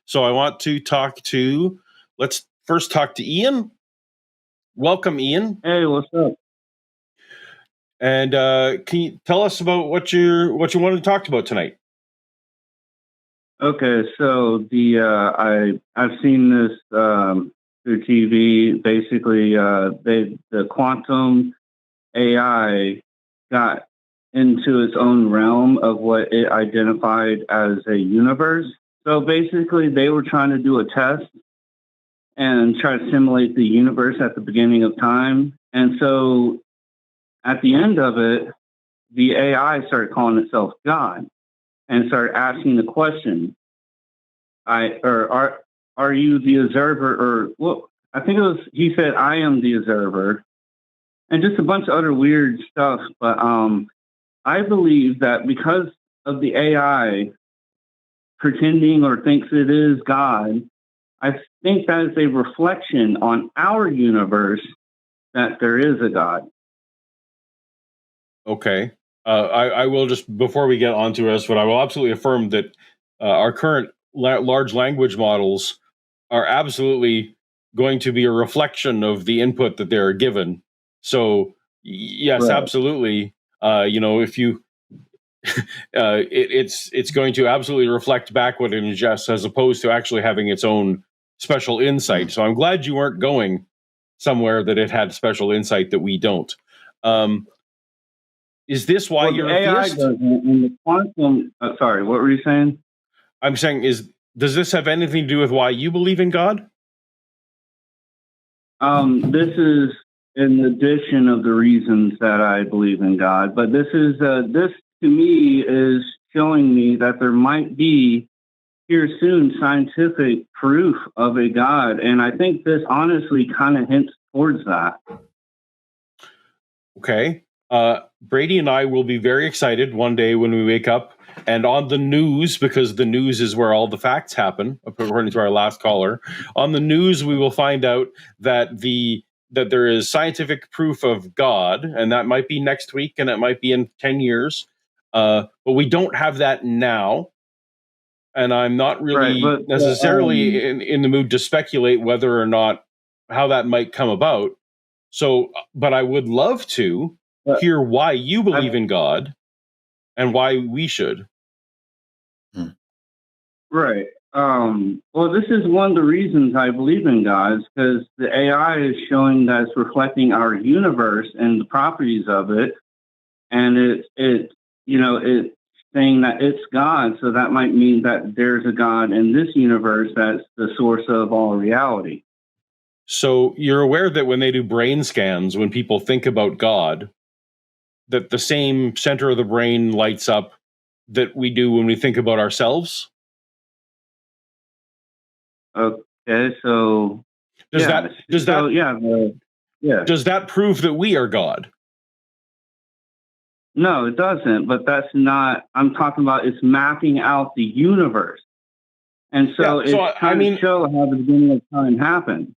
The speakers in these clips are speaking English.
So I want to let's first talk to Ian. Welcome, Ian. Hey, what's up? And can you tell us about what you wanted to talk about tonight? Okay, so I've seen this through TV. Basically, the quantum AI got into its own realm of what it identified as a universe. So basically, they were trying to do a test and try to simulate the universe at the beginning of time. And so at the end of it, the AI started calling itself God and started asking the question, are you the observer? Or well, I think it was, he said, I am the observer, and just a bunch of other weird stuff. But I believe that because of the AI pretending or thinks it is God, I think that is a reflection on our universe that there is a God. Okay. I will just, before we get on to this, but I will absolutely affirm that our current large language models are absolutely going to be a reflection of the input that they're given. So yes, Right. absolutely. If you, it's going to absolutely reflect back what it ingests, as opposed to actually having its own special insight. So I'm glad you weren't going somewhere that it had special insight that we don't. Is this why you're a theist? doesn't, and the quantum. Sorry, what were you saying? I'm saying, does this have anything to do with why you believe in God? This is in addition of the reasons that I believe in God, but this to me is showing me that there might be here soon scientific proof of a God, and I think this honestly kind of hints towards that. Okay. Brady and I will be very excited one day when we wake up and on the news, because the news is where all the facts happen, according to our last caller. On the news, we will find out that that there is scientific proof of God, and that might be next week, and it might be in 10 years. But we don't have that now. And I'm not really necessarily in the mood to speculate whether or not how that might come about. So, but I would love to hear why you believe in God and why we should. Right. Well, this is one of the reasons I believe in God, is because the AI is showing that it's reflecting our universe and the properties of it, and it's saying that it's God. So that might mean that there's a God in this universe that's the source of all reality. So you're aware that when they do brain scans, when people think about God, that the same center of the brain lights up that we do when we think about ourselves? Okay, so does that prove that we are God? No, it doesn't. But that's not. I'm talking about it's mapping out the universe, and so it's trying to show how the beginning of time happened.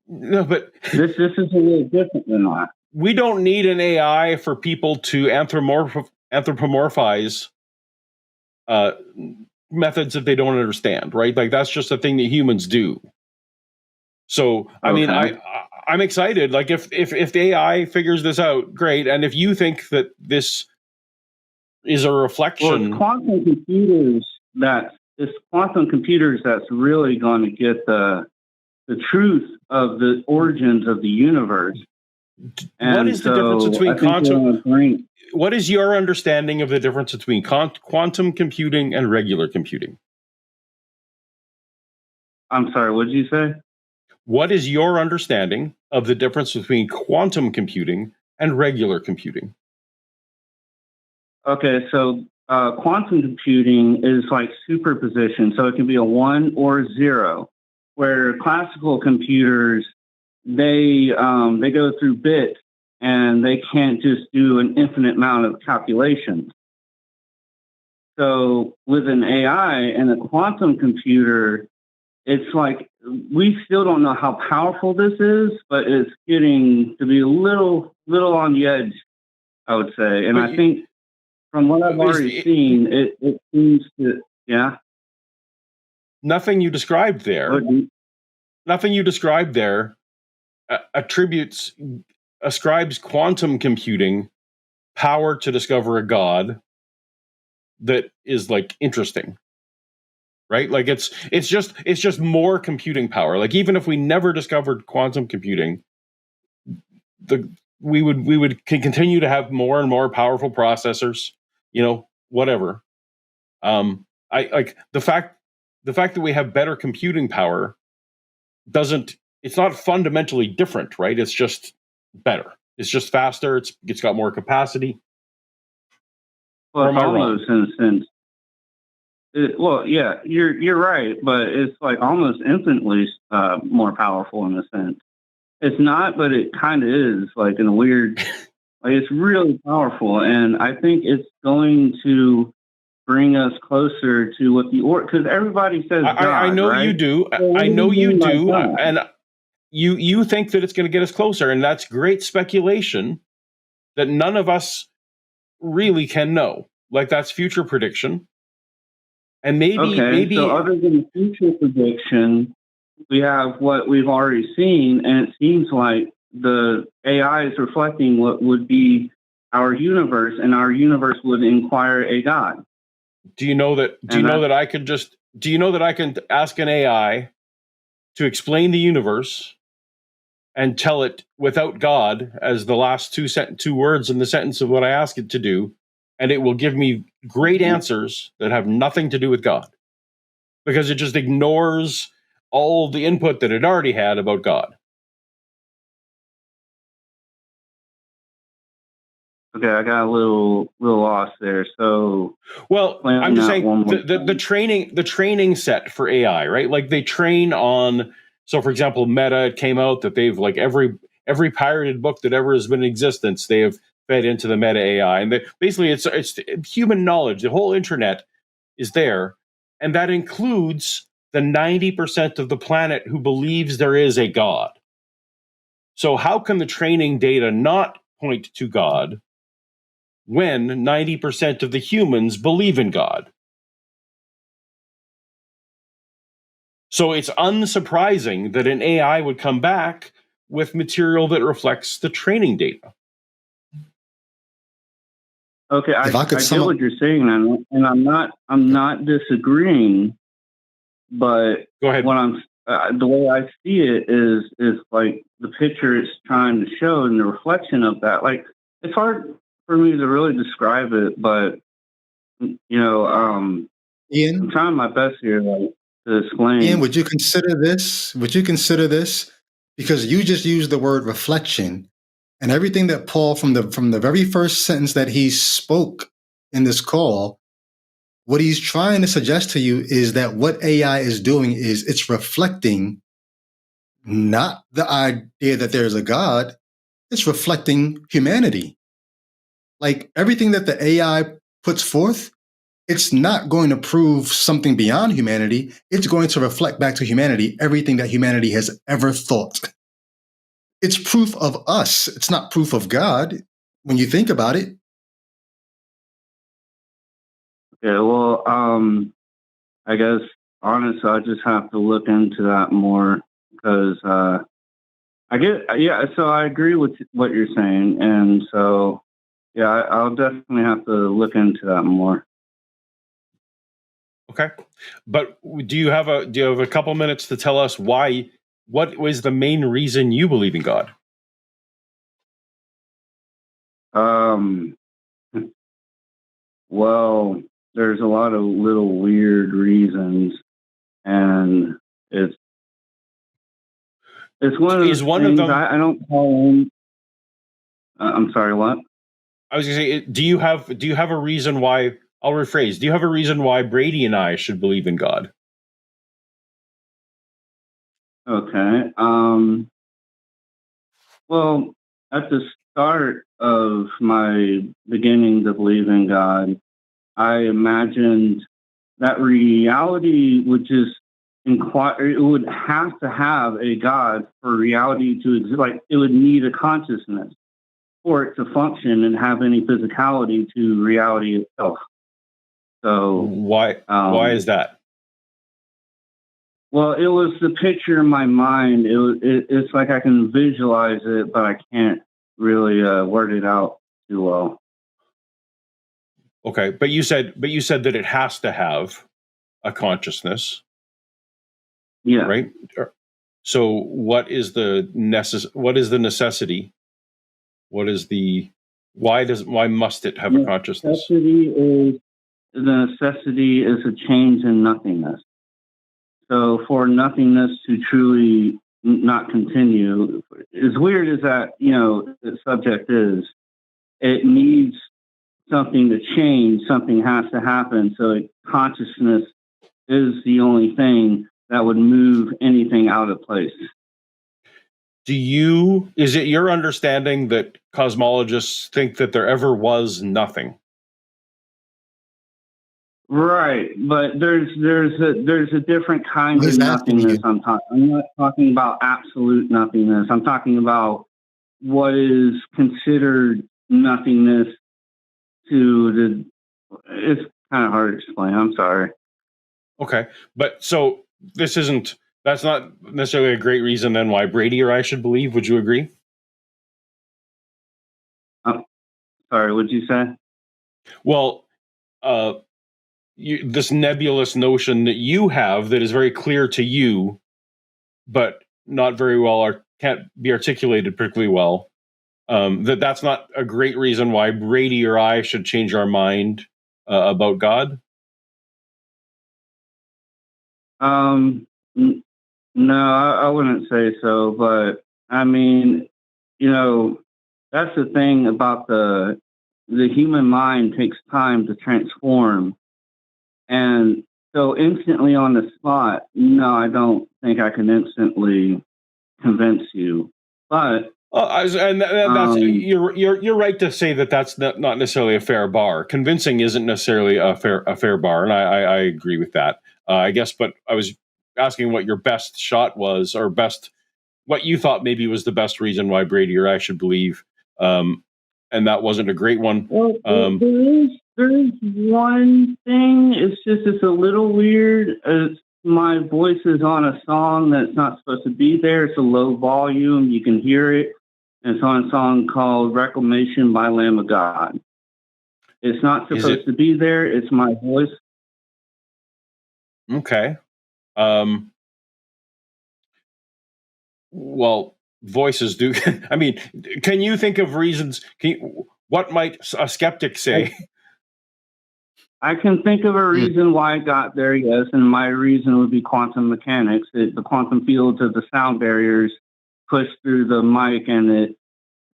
No, but this is a little different than that. We don't need an AI for people to anthropomorphize methods that they don't understand, right? Like that's just a thing that humans do. So, I mean, I'm excited. Like if the AI figures this out, great. And if you think that this is a reflection, it's quantum computers that's really going to get the truth of the origins of the universe. What is the difference between quantum? What is your understanding of the difference between quantum computing and regular computing? I'm sorry, what did you say? What is your understanding of the difference between quantum computing and regular computing? Okay, so quantum computing is like superposition, so it can be a 1 or 0, where classical computers, they go through bits and they can't just do an infinite amount of calculations. So with an AI and a quantum computer, it's like we still don't know how powerful this is, but it's getting to be a little on the edge, I would say. And I think from what I've already seen, it seems to, yeah. nothing you described there, What ascribes quantum computing power to discover a God that is like interesting, right? Like it's just more computing power. Like even if we never discovered quantum computing, we would continue to have more and more powerful processors, whatever. I like the fact that we have better computing power it's not fundamentally different, right? It's just better. It's just faster. It's got more capacity. Well, or it's am I wrong? almost in a sense. Well, yeah, you're right, but it's like almost infinitely more powerful in a sense. It's not, but it kind of is, like in a weird. Like it's really powerful, and I think it's going to bring us closer to what because everybody says God, I know right? you do. So I know you do, God? and you think that it's going to get us closer, and that's great speculation that none of us really can know. Like that's future prediction, and maybe So other than future prediction, we have what we've already seen, and it seems like the AI is reflecting what would be our universe, and our universe would inquire a God. Do you know that I can ask an AI to explain the universe and tell it without God as the last two words in the sentence of what I ask it to do, and it will give me great answers that have nothing to do with God, because it just ignores all the input that it already had about God. Okay, I got a little lost there. So, well, I'm just saying the training set for AI, right? Like they train on. So, for example, Meta, it came out that they've like every pirated book that ever has been in existence, they have fed into the Meta AI, and basically it's human knowledge. The whole internet is there, and that includes the 90% of the planet who believes there is a God. So, how can the training data not point to God when 90% of the humans believe in God? So it's unsurprising that an AI would come back with material that reflects the training data. Okay, I get what you're saying, and I'm not disagreeing, but go ahead. What the way I see it is like the picture it's trying to show and the reflection of that. Like it's hard for me to really describe it, but Ian, I'm trying my best here, like to explain. Ian, would you consider this? Because you just used the word reflection, and everything that Paul from the very first sentence that he spoke in this call, what he's trying to suggest to you is that what AI is doing is it's reflecting not the idea that there's a God, it's reflecting humanity. Like everything that the AI puts forth, it's not going to prove something beyond humanity. It's going to reflect back to humanity everything that humanity has ever thought. It's proof of us. It's not proof of God when you think about it. Yeah, well, I guess honestly, I just have to look into that more because so I agree with what you're saying, and so yeah, I'll definitely have to look into that more. Okay, but do you have a couple minutes to tell us why? What was the main reason you believe in God? Well, there's a lot of little weird reasons, and it's one of those things. I don't call them. I'm sorry, what? I was going to say, do you have a reason why? I'll rephrase. Do you have a reason why Brady and I should believe in God? Okay. Well, at the start of my beginning to believe in God, I imagined that reality would just inquire. It would have to have a God for reality to exist. Like it would need a consciousness for it to function and have any physicality to reality itself. So why is that? Well, it was the picture in my mind. It's like I can visualize it, but I can't really word it out too well. Okay, but you said that it has to have a consciousness, Yeah. right? So what is the necessity? Why must it have a consciousness? The necessity is a change in nothingness. So for nothingness to truly not continue, as weird as that, the subject is, it needs something to change, something has to happen. So consciousness is the only thing that would move anything out of place. Is it your understanding that cosmologists think that there ever was nothing? Right, but there's a different kind of nothingness. I'm not talking about absolute nothingness. I'm talking about what is considered nothingness it's kind of hard to explain. I'm sorry. Okay, but so that's not necessarily a great reason then why Brady or I should believe. Would you agree? Sorry, what'd you say? Well, this nebulous notion that you have that is very clear to you, but not very well or can't be articulated particularly well. That's not a great reason why Brady or I should change our mind about God. No, I wouldn't say so. But I mean, that's the thing about the human mind takes time to transform. And so instantly on the spot, no, I don't think I can instantly convince you. But that's you're right to say that that's not necessarily a fair bar. Convincing isn't necessarily a fair bar, and I agree with that. I guess, but I was asking what your best shot was, or what you thought maybe was the best reason why Brady or I should believe, and that wasn't a great one. Well, there is one thing. It's a little weird. My voice is on a song that's not supposed to be there. It's a low volume. You can hear it. And it's on a song called Reclamation by Lamb of God. It's not supposed to be there. It's my voice. Okay. Well, voices do. I mean, can you think of reasons? What might a skeptic say? I can think of a reason why it got there, yes, and my reason would be quantum mechanics. The quantum fields of the sound barriers pushed through the mic, and it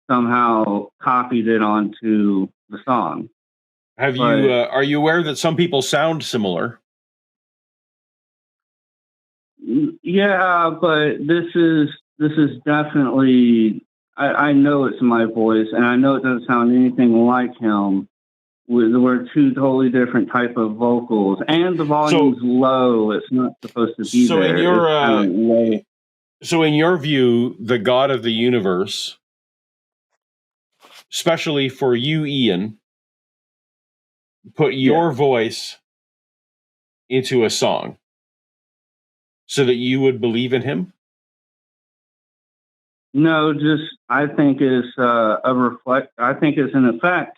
somehow copied it onto the song. Are you aware that some people sound similar? Yeah, but this is definitely. I know it's my voice, and I know it doesn't sound anything like him. We're two totally different type of vocals, and the volume's low. It's not supposed to be there. So in your view, the God of the universe, especially for you, Ian, put your voice into a song so that you would believe in him? No, I think it's I think it's an effect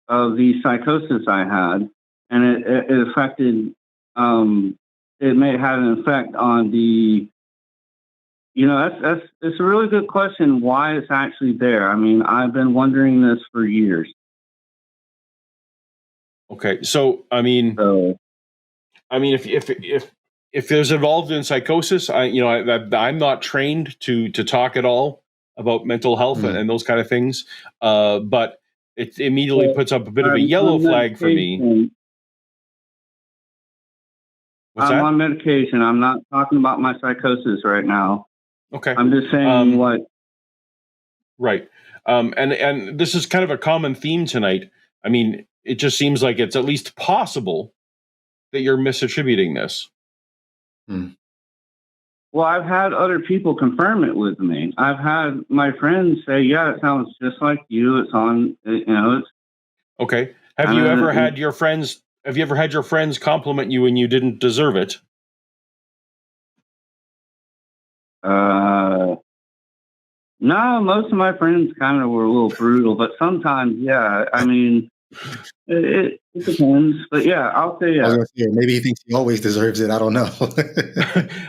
of the psychosis I had, and it affected. It may have an effect on the. It's a really good question. Why it's actually there? I mean, I've been wondering this for years. Okay, so if there's involved in psychosis, I'm not trained to talk at all about mental health and those kind of things, but it immediately puts up a bit of a yellow flag for me. I'm on medication. I'm not talking about my psychosis right now. Okay, I'm just saying what. Right, and this is kind of a common theme tonight. I mean, it just seems like it's at least possible that you're misattributing this. Well, I've had other people confirm it with me. I've had my friends say, "Yeah, it sounds just like you. It's on. It's." Okay. Have you ever had your friends compliment you when you didn't deserve it? No, most of my friends kind of were a little brutal, but sometimes, yeah. I mean, it depends, but yeah, I'll say I was yeah. gonna say, maybe he thinks he always deserves it. I don't know.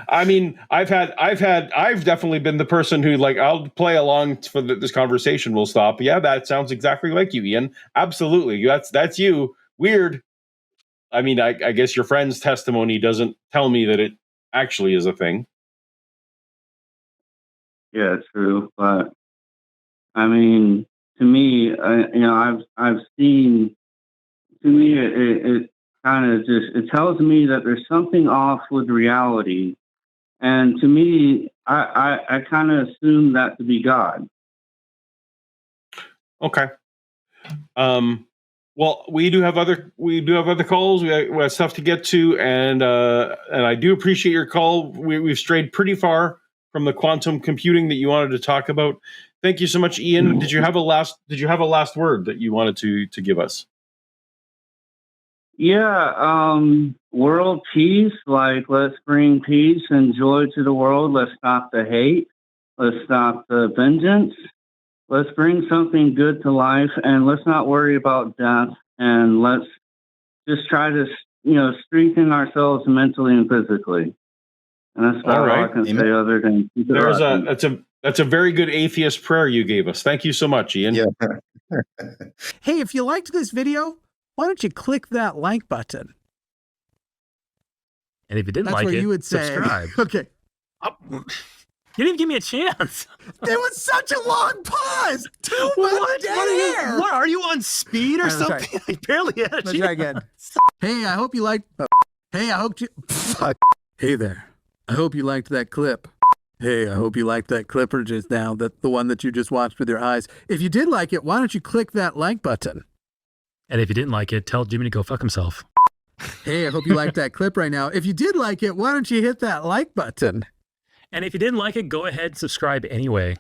I mean, I've definitely been the person who, like, I'll play along for this conversation will stop. Yeah, that sounds exactly like you, Ian. Absolutely. That's you. Weird. I mean, I guess your friend's testimony doesn't tell me that it actually is a thing. Yeah, true. But I mean, to me, I've seen. To me, it kind of just it tells me that there's something off with reality, and to me, I kind of assume that to be God. Okay. Well, we do have other calls. We have stuff to get to, and I do appreciate your call. We've strayed pretty far from the quantum computing that you wanted to talk about. Thank you so much, Ian. Did you have a last word that you wanted to give us? Yeah, world peace. Like, let's bring peace and joy to the world. Let's stop the hate. Let's stop the vengeance. Let's bring something good to life, and let's not worry about death. And let's just try to, strengthen ourselves mentally and physically. And that's about all I can say other than keep it that's a very good atheist prayer you gave us. Thank you so much, Ian. Yeah. Hey, if you liked this video, why don't you click that like button? And if you didn't That's like what it, you would say. subscribe. Okay. You didn't even give me a chance. There was such a long pause. What are you on speed or All right, something? I barely had a Let's chance. try again. Hey, I hope you liked. Hey, I hope you. Fuck. Hey there. I hope you liked that clip. Hey, I hope you liked that clipper just now. The one that you just watched with your eyes. If you did like it, why don't you click that like button? And if you didn't like it, tell Jimmy to go fuck himself. Hey, I hope you liked that clip right now. If you did like it, why don't you hit that like button? And if you didn't like it, go ahead and subscribe anyway.